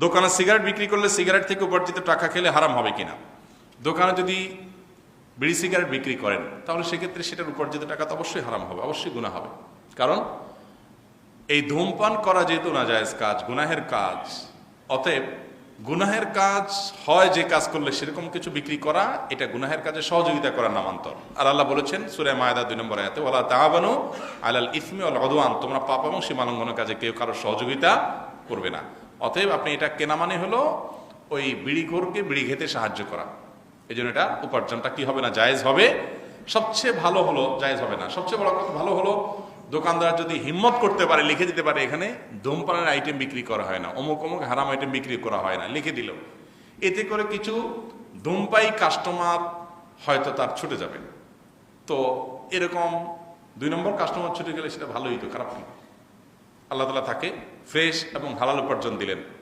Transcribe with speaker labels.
Speaker 1: দোকানে সিগারেট বিক্রি করলে সিগারেট থেকে উপার্জিত টাকা খেলে হারাম হবে কিনা। দোকানে যদি বিড়ি সিগারেট বিক্রি করেন তাহলে সেক্ষেত্রে সেটার উপার্জিত টাকা তো অবশ্যই হারাম হবে, অবশ্যই গুনাহ হবে। কারণ এই ধূমপান করা যেহেতু নাজায়েজ কাজ, গুনাহের কাজ, অতএব গুনাহের কাজ হয় যে কাজ করলে সেরকম কিছু বিক্রি করা, এটা গুনাহের কাজে সহযোগিতা করার নামান্তর। আর আল্লাহ বলেছেন সূরা মায়েদা 2 নম্বর আয়াতে, ওয়ালা তাআবানু আলাল ইসমি ওয়াল উদওয়ান, তোমরা পাপ এবং সীমালঙ্ঘনের কাজে কেউ কারো সহযোগিতা করবে না। অতএব আপনি এটা কেনা মানে হলো ওই বিড়িখোরকে বিড়ি খেতে সাহায্য করা, এই জন্য এটা উপার্জনটা কি হবে না, জায়েজ হবে। সবচেয়ে ভালো হলো, জায়েজ হবে না, সবচেয়ে বড় কথা ভালো হলো দোকানদার যদি হিম্মত করতে পারে, লিখে দিতে পারে এখানে ধূমপানের আইটেম বিক্রি করা হয় না, অমুক অমুক হারাম আইটেম বিক্রি করা হয় না, লিখে দিল। এতে করে কিছু ধূমপাই কাস্টমার হয়তো তার ছুটে যাবে। তো এরকম 2 নম্বর কাস্টমার ছুটে গেলে সেটা ভালোই, তো খারাপ না। আল্লাহ তাআলা তাকে ফ্রেশ এবং হালাল উপার্জন দিলেন।